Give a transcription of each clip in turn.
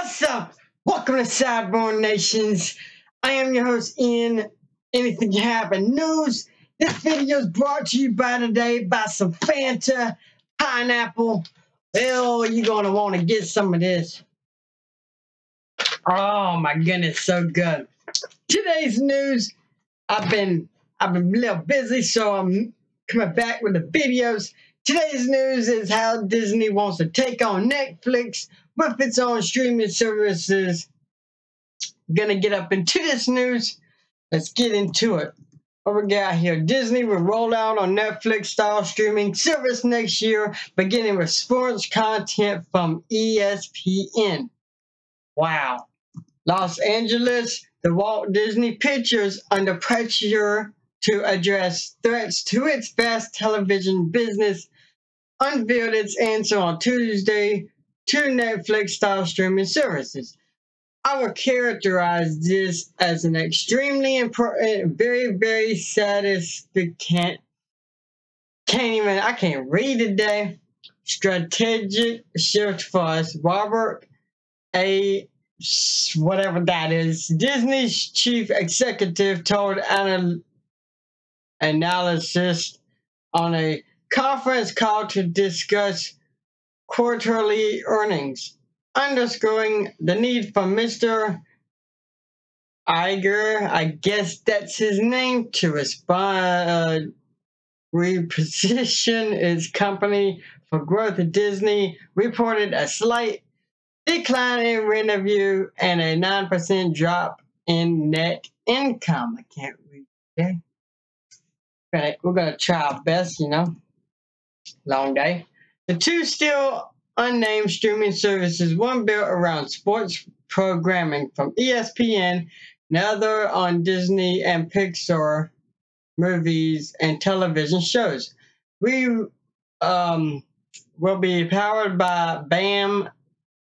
What's up? Welcome to Sideborn Nations. I am your host, Ian. Anything Can Happen News. This video is brought to you today by some Fanta pineapple. Oh, you're going to want to get some of this. Oh my goodness, so good. Today's news, I've been a little busy, so I'm coming back with the videos. Today's news is how Disney wants to take on Netflix with its own streaming services. Gonna get up into this news. Let's get into it. What we got here? Disney will roll out on Netflix-style streaming service next year, beginning with sports content from ESPN. Wow. Los Angeles, the Walt Disney Pictures under pressure to address threats to its vast television business, unveiled its answer on Tuesday to Netflix-style streaming services. I would characterize this as an extremely important, very satisfying, I can't read today, strategic shift for us. Robert A. whatever that is, Disney's chief executive told analysts on a conference call to discuss quarterly earnings, underscoring the need for Mr. Iger, I guess that's his name, to reposition its company for growth. Disney reported a slight decline in revenue and a 9% drop in net income. I can't read that. We're going to try our best, long day. The two still unnamed streaming services, one built around sports programming from ESPN, another on Disney and Pixar movies and television shows. We will be powered by BAM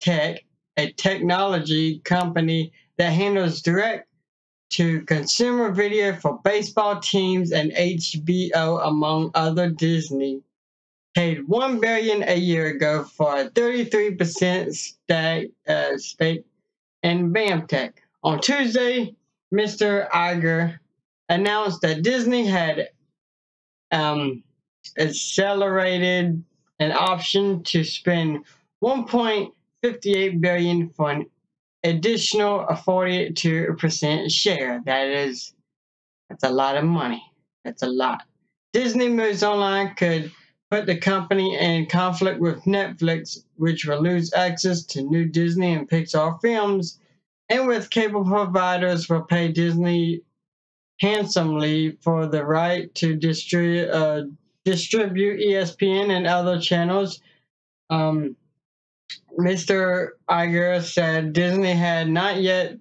Tech, a technology company that handles direct-to-consumer video for baseball teams and HBO, among other. Disney paid $1 billion a year ago for a 33% stake in BAMTech. On Tuesday, Mr. Iger announced that Disney had accelerated an option to spend $1.58 billion for an additional 42% share. That's a lot of money. That's a lot. Disney Moves Online could put the company in conflict with Netflix, which will lose access to new Disney and Pixar films, and with cable providers will pay Disney handsomely for the right to distribute ESPN and other channels. Mr. Iger said Disney had not yet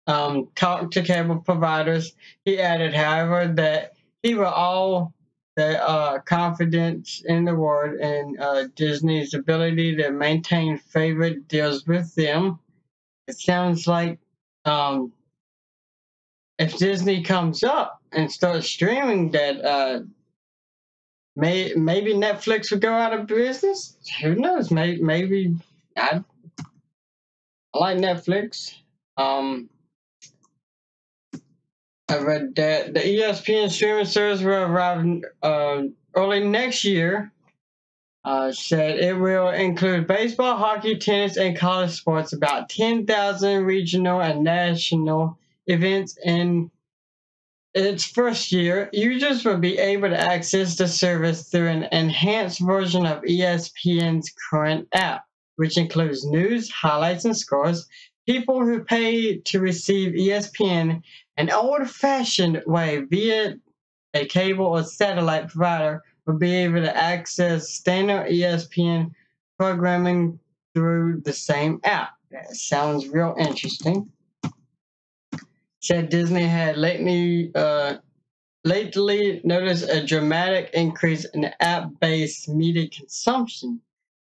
talked to cable providers. He added, however, that he will all the confidence in the world and Disney's ability to maintain favorite deals with them. It sounds like if Disney comes up and starts streaming that, maybe Netflix would go out of business. Who knows? Maybe I like Netflix. I read that the ESPN streaming service will arrive early next year. Said it will include baseball, hockey, tennis, and college sports. About 10,000 regional and national events in its first year. Users will be able to access the service through an enhanced version of ESPN's current app, which includes news, highlights, and scores. People who pay to receive ESPN an old-fashioned way via a cable or satellite provider will be able to access standard ESPN programming through the same app. That sounds real interesting. Said Disney had lately noticed a dramatic increase in app-based media consumption,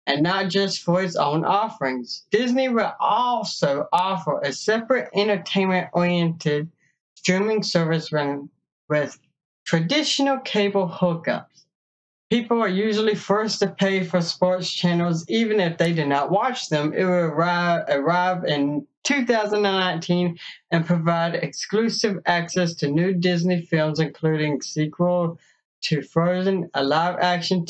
and not just for its own offerings. Disney will also offer a separate entertainment-oriented streaming service run with traditional cable hookups. People are usually forced to pay for sports channels even if they do not watch them. It will arrive in 2019 and provide exclusive access to new Disney films, including sequel to Frozen, a live-action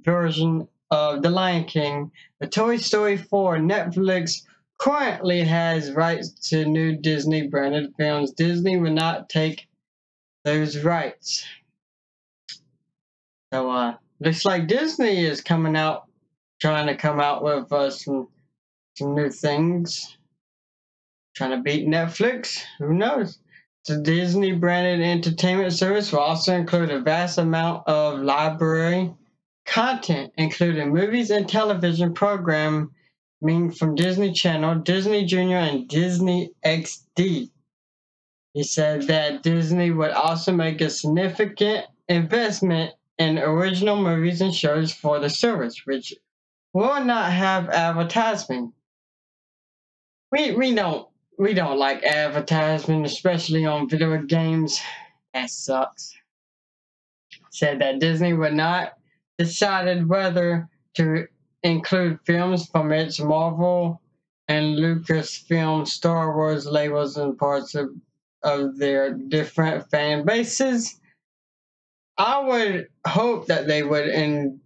version of The Lion King, the Toy Story 4. Netflix currently has rights to new Disney-branded films. Disney will not take those rights. So, looks like Disney is trying to come out with some new things, trying to beat Netflix. Who knows? The Disney branded entertainment service will also include a vast amount of library content, including movies and television programming from Disney Channel, Disney Junior, and Disney XD. He said that Disney would also make a significant investment in original movies and shows for the service, which will not have advertising. We don't like advertising, especially on video games. That sucks. Said that Disney would not decided whether to include films from its Marvel and Lucasfilm Star Wars labels in parts of their different fan bases. I would hope that they would, and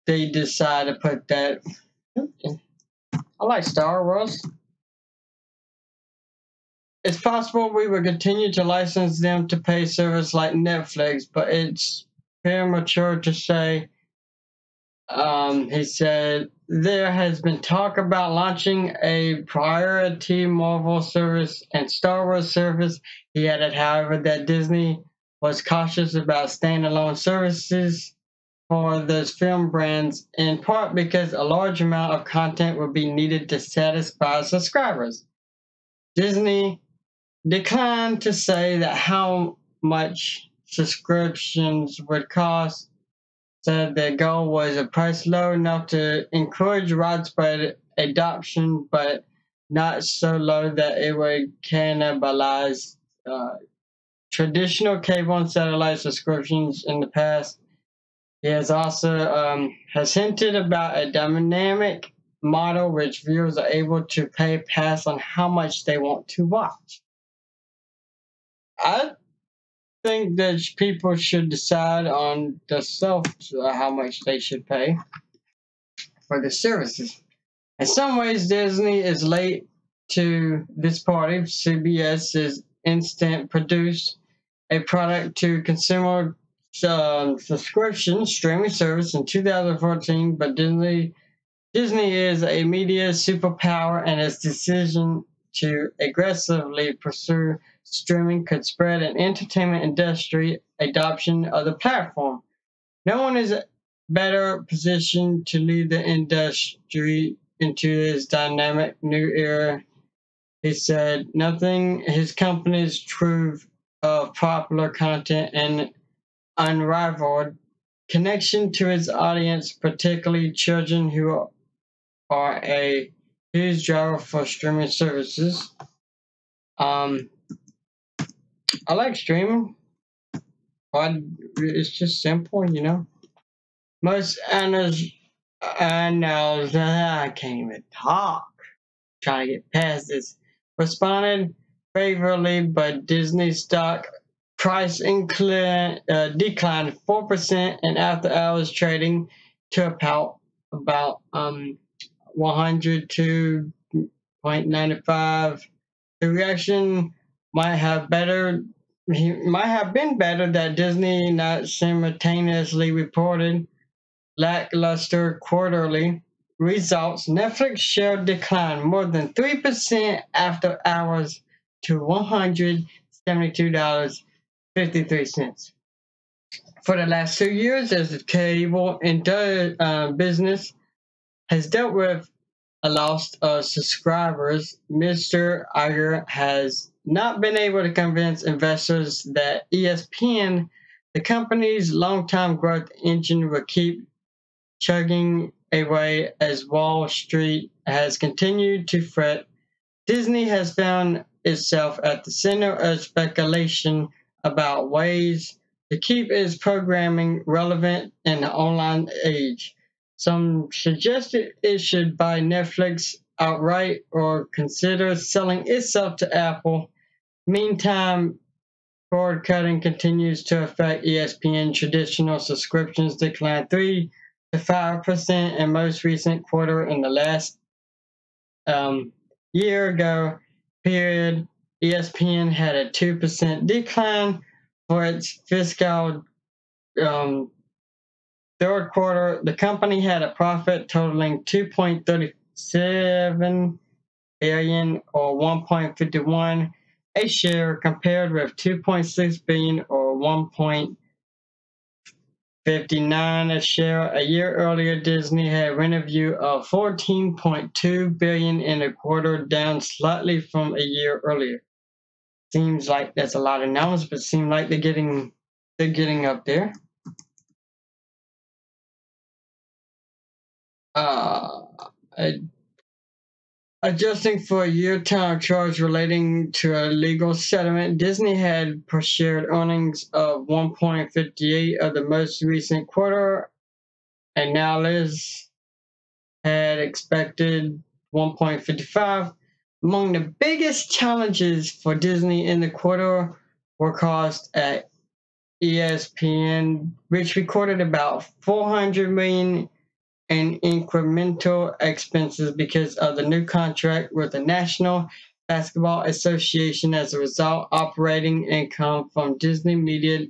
they decide to put that. I like Star Wars. It's possible we would continue to license them to pay service like Netflix, but it's premature to say. He said there has been talk about launching a priority Marvel service and Star Wars service. He added, however, that Disney was cautious about standalone services for those film brands, in part because a large amount of content would be needed to satisfy subscribers. Disney declined to say that how much subscriptions would cost, said their goal was a price low enough to encourage widespread adoption, but not so low that it would cannibalize traditional cable and satellite subscriptions in the past. He has also has hinted about a dynamic model which viewers are able to pass on how much they want to watch. I think that people should decide on themselves how much they should pay for the services. In some ways, Disney is late to this party. CBS is instant produced a product to consumer subscription streaming service in 2014, but Disney is a media superpower, and its decision to aggressively pursue streaming could spread an entertainment industry adoption of the platform. No one is better positioned to lead the industry into this dynamic new era. He said nothing his company's trove of popular content and unrivaled connection to its audience, particularly children who are a huge driver for streaming services. I like streaming. It's just simple, you know. Most analysts, I can't even talk. Trying to get past this. Responded favorably, but Disney stock price declined 4% in after-hours trading to about 102.95. The reaction might have been better that Disney not simultaneously reported lackluster quarterly results. Netflix share declined more than 3% after hours to $172.53. For the last 2 years, as the cable business has dealt with a loss of subscribers, Mr. Iger has not been able to convince investors that ESPN, the company's long-time growth engine, will keep chugging away as Wall Street has continued to fret. Disney has found itself at the center of speculation about ways to keep its programming relevant in the online age. Some suggested it should buy Netflix outright or consider selling itself to Apple. Meantime, cord cutting continues to affect ESPN. Traditional subscriptions declined 3 to 5% in most recent quarter. In the last year ago period, ESPN had a 2% decline for its fiscal third quarter. The company had a profit totaling $2.37 billion or 1.51 a share, compared with $2.6 billion or 1.59 a share a year earlier. Disney had revenue of $14.2 billion in a quarter, down slightly from a year earlier. Seems like that's a lot of numbers, but seems like they're getting up there. Adjusting for a year-time charge relating to a legal settlement, Disney had per share earnings of 1.58 of the most recent quarter, and analysts had expected 1.55. Among the biggest challenges for Disney in the quarter were costs at ESPN, which recorded about $400 million in incremental expenses because of the new contract with the National Basketball Association. As a result, operating income from Disney Media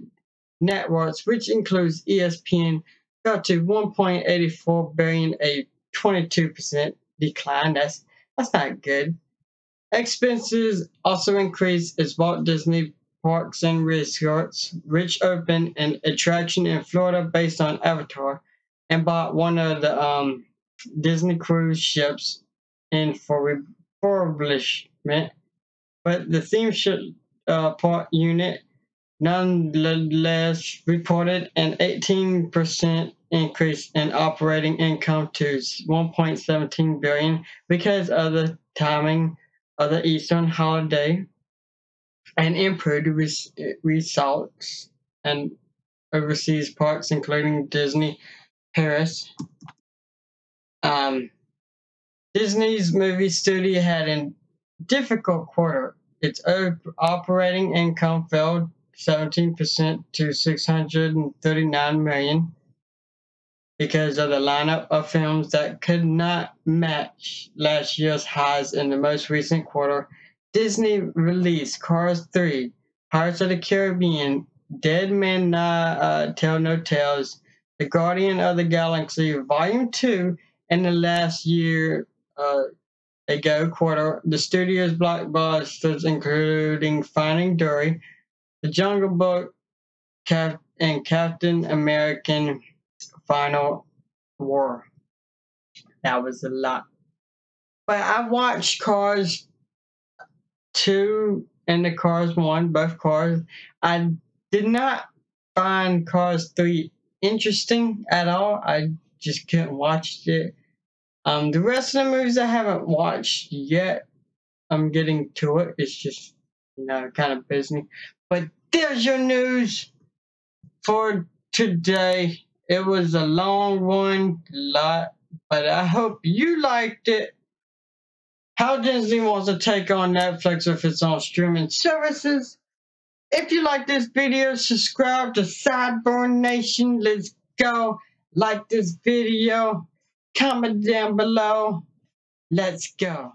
Networks, which includes ESPN, fell to $1.84 billion, a 22% decline. That's not good. Expenses also increased as Walt Disney Parks and Resorts, which opened an attraction in Florida based on Avatar, and bought one of the Disney cruise ships in for refurbishment. But the theme ship part unit nonetheless reported an 18% increase in operating income to $1.17 billion because of the timing of the Easter holiday and improved results and overseas parks, including Disney Paris. Disney's movie studio had a difficult quarter. Its operating income fell 17% to $639 million because of the lineup of films that could not match last year's highs. In the most recent quarter, Disney released Cars 3, Pirates of the Caribbean, Dead Men Tell No Tales, The Guardian of the Galaxy Volume 2, and the last year ago quarter, the studio's blockbusters including Finding Dory, The Jungle Book, and Captain American Final War. That was a lot. But I watched Cars 2 and the Cars 1, both Cars. I did not find Cars 3 interesting at all. I just couldn't watch it. The rest of the movies I haven't watched yet. I'm getting to it. It's just, kind of busy. But there's your news for today. It was a long one, but I hope you liked it. How Disney wants to take on Netflix with its own streaming services. If you like this video, subscribe to Sideburn Nation. Let's go. Like this video. Comment down below. Let's go.